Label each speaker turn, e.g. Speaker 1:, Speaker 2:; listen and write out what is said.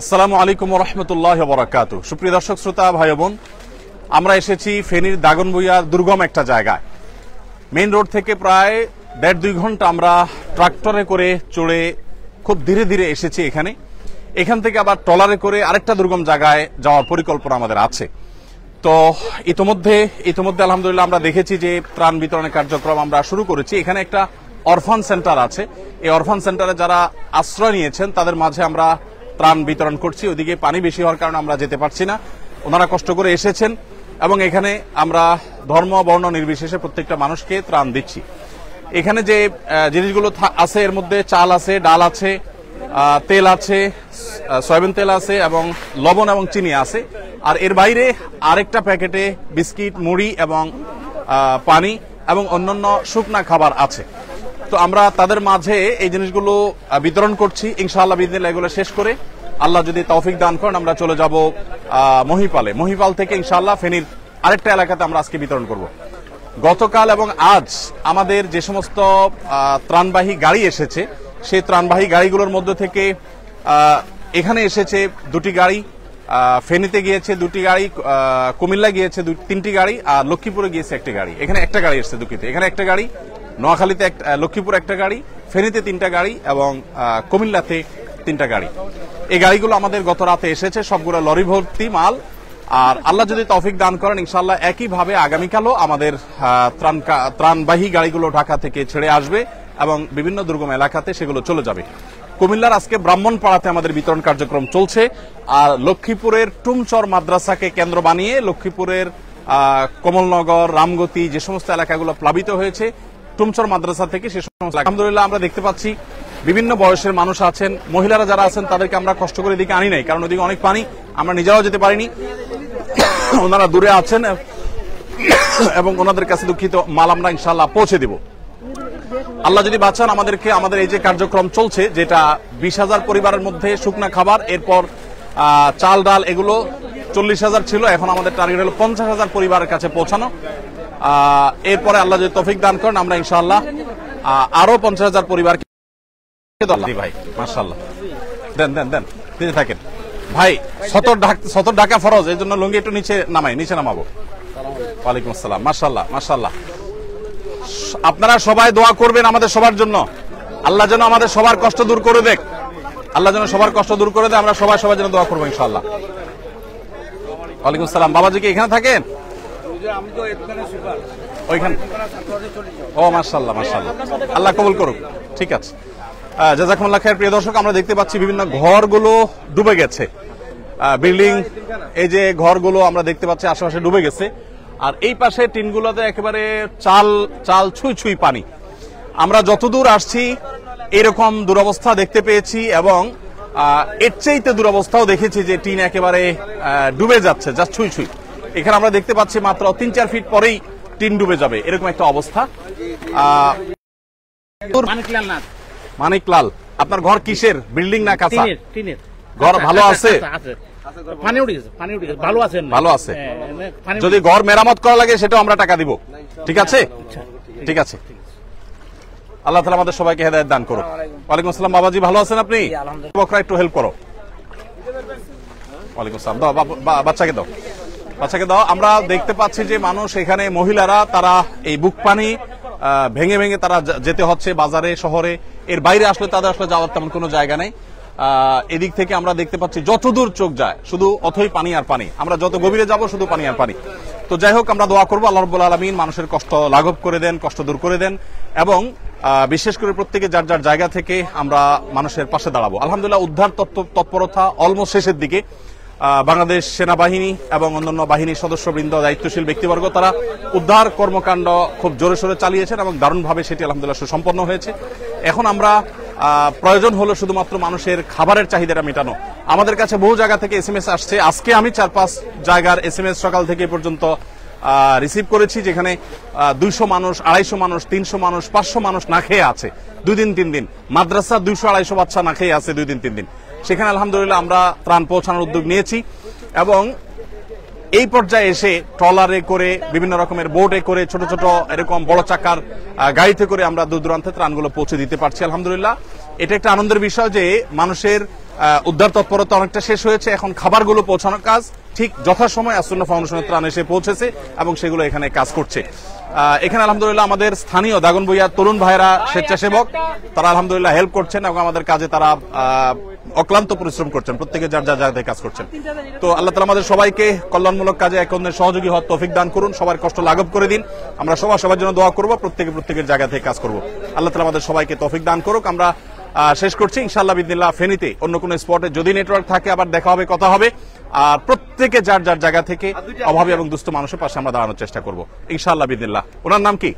Speaker 1: আসসালামু আলাইকুম ওয়া রাহমাতুল্লাহি ওয়া বারাকাতুহু। সুপ্রিয় দর্শক শ্রোতা ভাই বোন, আমরা এসেছি ফেনীর দাগনভূঞার দুর্গম একটা জায়গায়। মেইন রোড থেকে প্রায় 1.5-2 ঘন্টা আমরা ট্রাক্টরে করে চড়ে খুব ধীরে ধীরে এসেছি এখান থেকে আবার ট্রলারে করে আরেকটা দুর্গম জায়গায় যাওয়ার পরিকল্পনা আমাদের আছে। তো ইতোমধ্যে আলহামদুলিল্লাহ আমরা দেখেছি যে ত্রাণ বিতরণের কার্যক্রম আমরা শুরু করেছি। এখানে একটা অরফান সেন্টার আছে, এই অরফান সেন্টারে যারা আশ্রয় নিয়েছেন তাদের মাঝে আমরা ত্রাণ বিতরণ করছি। ওদিকে পানি বেশি হওয়ার কারণে আমরা যেতে পারছি না, ওনারা কষ্ট করে এসেছেন এবং এখানে আমরা ধর্ম বর্ণ নির্বিশেষে প্রত্যেকটা মানুষকে ত্রাণ দিচ্ছি। এখানে যে জিনিসগুলো আছে এর মধ্যে চাল আছে, ডাল আছে, তেল আছে, সয়াবিন তেল আছে এবং লবণ এবং চিনি আছে। আর এর বাইরে আরেকটা প্যাকেটে বিস্কিট, মুড়ি এবং পানি এবং অন্যান্য শুকনা খাবার আছে। তো আমরা তাদের মাঝে এই জিনিসগুলো বিতরণ করছি। ইনশাআল্লাহ বিদিনিল্লাহ এগুলো শেষ করে আল্লাহ যদি তৌফিক দান করেন আমরা চলে যাব মহিপাল থেকে ইনশাআল্লাহ ফেনীর আরেকটা এলাকাতে আমরা আজকে বিতরণ করব। গতকাল এবং আজ আমাদের যে সমস্ত ত্রাণবাহী গাড়ি এসেছে সেই ত্রাণবাহী গাড়িগুলোর মধ্যে থেকে এখানে এসেছে 2টি গাড়ি, ফেনীতে গিয়েছে 2টি গাড়ি, কুমিল্লা গিয়েছে 3টি গাড়ি, আর লক্ষ্মীপুরে গিয়েছে 1টি গাড়ি। এখানে একটা গাড়ি এসেছে দুঃখিত, এখানে একটা গাড়ি, নোয়াখালীতে লক্ষ্মীপুর একটা গাড়ি, ফেনীতে 3টা গাড়ি এবং কুমিল্লাতে 3টা গাড়ি। এই গাড়িগুলো আমাদের গত রাতে এসেছে, সবগুলো লরি ভর্তি মাল। আর আল্লাহ যদি তৌফিক দান করেন ইনশাআল্লাহ একইভাবে আগামীকালও আমাদের ত্রাণবাহী গাড়িগুলো ঢাকা থেকে ছেড়ে আসবে এবং বিভিন্ন দুর্গম এলাকাতে সেগুলো চলে যাবে। কুমিল্লার আজকে ব্রাহ্মণপাড়াতে আমাদের বিতরণ কার্যক্রম চলছে। আর লক্ষ্মীপুরের টুমচর মাদ্রাসাকে কেন্দ্র বানিয়ে লক্ষ্মীপুরের কমলনগর, রামগতি যে সমস্ত এলাকাগুলো প্লাবিত হয়েছে টুমচর মাদ্রাসা থেকে সে সমস্ত আলহামদুলিল্লাহ আমরা দেখতে পাচ্ছি বিভিন্ন বয়সের মানুষ আছেন, মহিলারা যারা আছেন তাদেরকে আমরা কষ্ট করে এদিকে আনি নাই, কারণ ওদিকে অনেক পানি, আমরা নিজেরাও যেতে পারিনি, ওনারা দূরে আছেন এবং ওনাদের কাছে দুঃখিত মাল আমরা ইনশাআল্লাহ পৌঁছে দিব। আল্লাহ যদি বাঁচান আমাদেরকে, আমাদের এই যে কার্যক্রম চলছে যেটা 20,000 পরিবারের মধ্যে শুকনা খাবার, এরপর চাল ডাল এগুলো 40,000 ছিল, এখন আমাদের টার্গেট হলো 50,000 পরিবারের কাছে পৌঁছানো। এরপরে আল্লাহ যদি তৌফিক দান করেন আমরা ইনশাআল্লাহ আরো 50,000 পরিবারকে ভাই মাশাআল্লাহ দেন দিতে থাকেন ভাই। সতর ঢাকা ফরজ, এই জন্য লুঙ্গি একটু নিচে নামাবো। ওয়ালাইকুম আসসালাম। মাশাআল্লাহ আপনারা সবাই দোয়া করবেন আমাদের সবার জন্য, আল্লাহ যেন আমাদের সবার কষ্ট দূর করে দেয়, আমরা সবাই যেন দোয়া করবো ইনশাআল্লাহ। ওয়ালাইকুম আসসালাম। বাবাজি কি এখানে থাকেন? ও মাশাআল্লাহ আল্লাহ কবুল করুক। ঠিক আছে, জাযাকুমুল্লাহ খায়ের। প্রিয় দর্শক, আমরা দেখতে পাচ্ছি বিভিন্ন ঘরগুলো ডুবে গেছে, বিল্ডিং, এই যে ঘরগুলো আমরা দেখতে পাচ্ছি আশেপাশে ডুবে গেছে। আর এই পাশে টিনগুলোতে একেবারে চাল ছুঁই পানি। আমরা যতদূর আসছি এরকম দুরবস্থা দেখতে পেয়েছি এবং এর চাইতে দুরবস্থাও দেখেছি যে টিন একেবারে ডুবে যাচ্ছে, জাস্ট ছুঁই। এখানে আমরা দেখতে পাচ্ছি মাত্র 3-4 ফিট পরেই টিন ডুবে যাবে, এরকম একটা অবস্থা। মানিকলাল, আপনার ঘর কিসের, বিল্ডিং না কাঁচা? ঘর ভালো আছে? ভালো আছে। যদি ঘর মেরামত করা লাগে সেটাও আমরা টাকা দিব। ঠিক আছে। আল্লাহ তাআলা আমাদের সবাইকে হেদায়েত দান করুন। ওয়ালাইকুম আসসালাম। বাবাজি ভালো আছেন আপনি? বকরা একটু হেল্প করো। ওয়ালাইকুম আসসালাম। দাও বাচ্চাকে দাও। আমরা দেখতে পাচ্ছি যে মানুষ এখানে, মহিলারা তারা এই বুক পানি ভেঙে তারা যেতে হচ্ছে বাজারে, শহরে। এর বাইরে আসলে তাদের আসলে যাওয়ার তেমন কোনো জায়গা নেই। এদিক থেকে আমরা দেখতে পাচ্ছি যতদূর চোখ যায় শুধু অথই পানি আর পানি, আমরা যত গভীরে যাব শুধু পানি আর পানি। তো যাই হোক, আমরা দোয়া করবো আল্লাহ রাব্বুল আলামিন মানুষের কষ্ট লাঘব করে দেন, কষ্ট দূর করে দেন এবং বিশেষ করে প্রত্যেকে যার জায়গা থেকে আমরা মানুষের পাশে দাঁড়াবো। আলহামদুলিল্লাহ উদ্ধার তৎপরতা অলমোস্ট শেষের দিকে। বাংলাদেশ সেনাবাহিনী এবং অন্যান্য বাহিনীর সদস্যবৃন্দ, দায়িত্বশীল ব্যক্তিবর্গ তারা উদ্ধার কর্মকাণ্ড খুব জোরে সোরে চালিয়েছেন এবং দারুণভাবে সেটি আলহামদুলিল্লাহ সুসম্পন্ন হয়েছে। এখন আমরা প্রয়োজন হলো শুধুমাত্র মানুষের খাবারের চাহিদাটা মেটানো। আমাদের কাছে বহু জায়গা থেকে SMS আসছে, আজকে আমি 4-5 জায়গার SMS সকাল থেকে পর্যন্ত রিসিভ করেছি, যেখানে 200 মানুষ, 250 মানুষ, 300 মানুষ, 500 মানুষ না খেয়ে আছে 2 দিন 3 দিন। মাদ্রাসা 200-250 বাচ্চা না খেয়ে আছে 2 দিন 3 দিন। সেখানে আলহামদুলিল্লাহ আমরা ত্রাণ পৌঁছানোর উদ্যোগ নিয়েছি এবং এই পর্যায়ে এসে ট্রলারে করে, বিভিন্ন রকমের বোটে করে, ছোট ছোট এরকম বড় চাকার গাড়িতে করে আমরা দূর দূরান্তে ত্রাণগুলো পৌঁছে দিতে পারছি আলহামদুলিল্লাহ। এটা একটা আনন্দের বিষয় যে মানুষের উদ্ধার তৎপরতা অনেকটা শেষ হয়েছে, এখন খাবারগুলো পৌঁছানোর কাজ ঠিক যথাসময় আসুন্না ফাউন্ডেশনের ত্রাণ এসে পৌঁছেছে এবং সেগুলো এখানে কাজ করছে। এখানে আলহামদুলিল্লাহ আমাদের স্থানীয় দাগনভূঞার তরুণ ভাইরা স্বেচ্ছাসেবক, তারা আলহামদুলিল্লাহ হেল্প করছেন এবং আমাদের কাজে তারা অক্লান্ত পরিশ্রম করছেন, প্রত্যেকে যার যার জায়গায় কাজ করছেন। তো আল্লাহ তাআলা আমাদের সবাইকে কল্যাণমূলক কাজে এক অন্যের সহযোগী হওয়ার তৌফিক দান করুন, সবার কষ্ট লাঘব করে দিন। আমরা সবার জন্য দোয়া করব, প্রত্যেকের জায়গা থেকে কাজ করব। আল্লাহ তাআলা আমাদের সবাইকে তৌফিক দান করুক। আমরা শেষ করছি ইনশাআল্লাহ বিদিনিল্লাহ। ফেনীতে অন্য কোনো স্পটে যদি নেটওয়ার্ক থাকে আবার দেখা হবে, কথা হবে। আর প্রত্যেকে যার যার জায়গা থেকে অভাবী এবং দুস্থ মানুষের পাশে আমরা দাঁড়ানোর চেষ্টা করব ইনশাআল্লাহ বিদিনিল্লাহ। ওনার নাম কি?